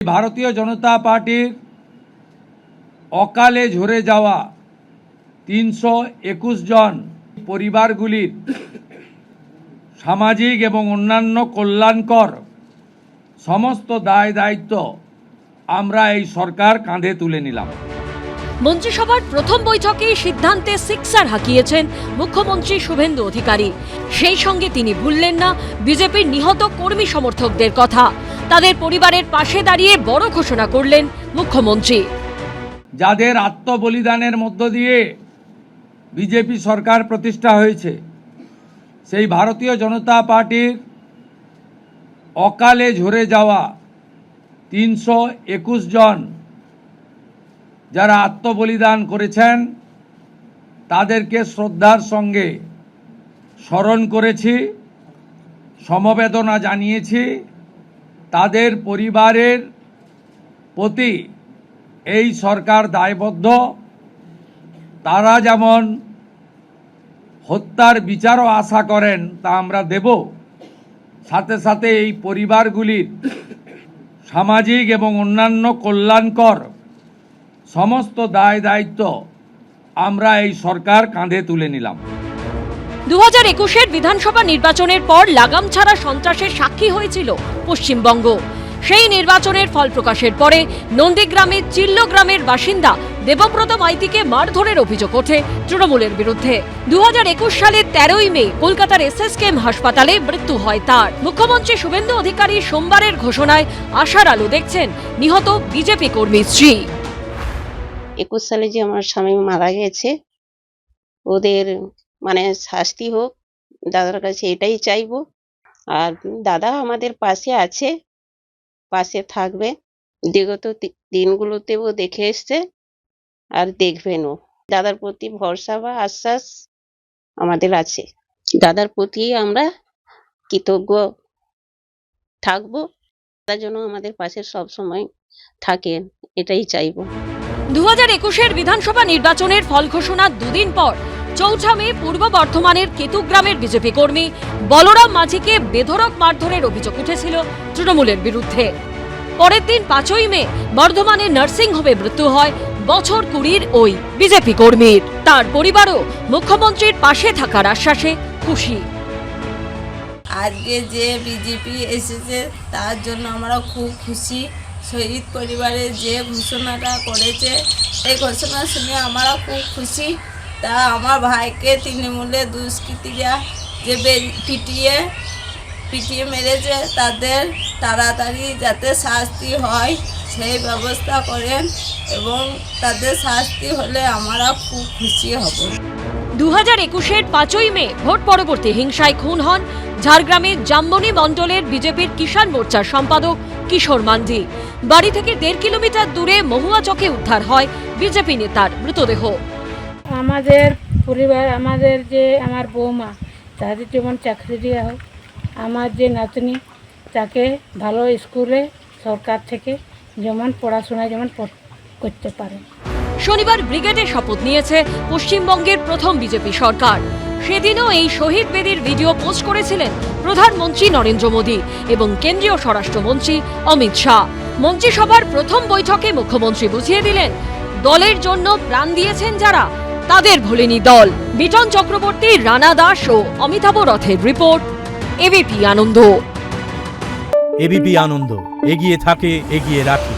ভারতীয় জনতা পার্টির অকালে ঝরে যাওয়া ৩২১ জন পরিবারগুলির সামাজিক এবং অন্যান্য কল্যাণকর সমস্ত দায় দায়িত্ব আমরা এই সরকার কাঁধে তুলে নিলাম। মন্ত্রিসভার প্রথম বৈঠকে সিদ্ধান্তে সিক্সার হাঁকিয়েছেন মুখ্যমন্ত্রী শুভেন্দু অধিকারী। সেই সঙ্গে তিনি ভুললেন না বিজেপির নিহত কর্মী সমর্থকদের কথা। তাদের পরিবারের পাশে দাঁড়িয়ে বড় ঘোষণা করলেন মুখ্যমন্ত্রী। যাদের আত্মবলিদানের মধ্য দিয়ে বিজেপি সরকার প্রতিষ্ঠা হয়েছে, সেই ভারতীয় জনতা পার্টির অকালে ঝরে যাওয়া ৩২১ জন যারা আত্মবলিদান করেছেন তাদেরকে শ্রদ্ধার সঙ্গে স্মরণ করেছি, সমবেদনা জানিয়েছি। তাদের পরিবারের প্রতি এই সরকার দায়বদ্ধ। তারা যেমন হত্যার বিচারও আশা করেন তা আমরা দেব, সাথে সাথে এই পরিবারগুলির সামাজিক এবং অন্যান্য কল্যাণকর সমস্ত দায় দায়িত্ব আমরা এই সরকার কাঁধে তুলে নিলাম। 2021-এর বিধানসভা নির্বাচনের পর লাগাম ছাড়া সন্ত্রাসের সাক্ষী হয়েছিল পশ্চিমবঙ্গ। সেই নির্বাচনের ফল প্রকাশের পরে নন্দীগ্রামের চিল্লো গ্রামের বাসিন্দা দেবব্রত মাইতিকে মারধরের অভিযোগ ওঠে তৃণমূলের বিরুদ্ধে। 2021 সালের 13ই মে কলকাতার SSKM হাসপাতালে মৃত্যু হয় তার। মুখ্যমন্ত্রী শুভেন্দু অধিকারী সোমবারের ঘোষণায় আশার আলো দেখছেন নিহত বিজেপি কর্মীর স্ত্রী। 21 সালে যে আমার স্বামী মারা গেছে, ওদের শাস্তি হোক, দাদার কাছে এটাই চাইবো। আর দাদা আমাদের পাশে আছে, পাশে থাকবে। বিগত দিনগুলোতেও দেখে এসছে আর দেখবেনও। দাদার প্রতি ভরসা বা আশ্বাস আমাদের আছে। দাদার প্রতি আমরা কৃতজ্ঞ থাকবো। তার জন্য আমাদের পাশে সব সময় থাকেন, এটাই চাইবো। 2021-এর বিধানসভা নির্বাচনের ফল ঘোষণার দুদিন পর 4 মে পূর্ব বর্ধমানের কেতুগ্রামের বিজেপি কর্মী বলরাম মাঝিকে বেধড়ক মারধরের অভিযোগ উঠেছিল তৃণমূলের বিরুদ্ধে। পরের দিন 5ই মে বর্ধমানে নার্সিংহোমে মৃত্যু হয় বছর 20-র ওই বিজেপি কর্মীর। তার পরিবারও মুখ্যমন্ত্রীর পাশে থাকার আশ্বাসে খুশি। আজকে যে বিজেপি এসেছে তার জন্য আমরা খুব খুশি। শহীদ পরিবারে যে ঘোষণাটা করেছে, এই ঘোষণা শুনে আমরা খুব খুশি। তা আমার ভাইকে তৃণমূলের দুষ্কৃতীরা যে পিটিয়ে মেরেছে তাদের তাড়াতাড়ি যাতে শাস্তি হয় সেই ব্যবস্থা করেন, এবং তাদের শাস্তি হলে আমরা খুব খুশি হব। 2021-এর 5ই মে ভোট পরবর্তী হিংসায় খুন হন ঝাড়গ্রামের জাম্বনি মণ্ডলের বিজেপির কিষাণ মোর্চার সম্পাদক কিশোর মান্ডি। বাড়ি থেকে 1.5 কিলোমিটার দূরে মহুয়া চকে উদ্ধার হয় বিজেপি নেতার মৃতদেহ। আমাদের পরিবার, আমার বৌমা, তাদের যেমন চাকরি দেওয়া হোক, আমার যে নাতনি তাকে ভালো স্কুলে সরকার থেকে যেমন পড়াশোনা করতে পারে। শনিবার ব্রিগেডে শপথ নিয়েছে পশ্চিমবঙ্গের প্রথম বিজেপি সরকার। সেদিনও এই শহীদ বেদির ভিডিও পোস্ট করেছিলেন প্রধানমন্ত্রী নরেন্দ্র মোদী এবং কেন্দ্রীয় স্বরাষ্ট্রমন্ত্রী অমিত শাহ। মন্ত্রিসভার প্রথম বৈঠকে মুখ্যমন্ত্রী বুঝিয়ে দিলেন দলের জন্য প্রাণ দিয়েছেন যারা, তাদের ভোলেনি দল। বিটন চক্রবর্তী, রানা দাস ও অমিতাভ রথের রিপোর্ট, এবিপি আনন্দ। এবিপি আনন্দ, এগিয়ে থাকে, এগিয়ে রাখে।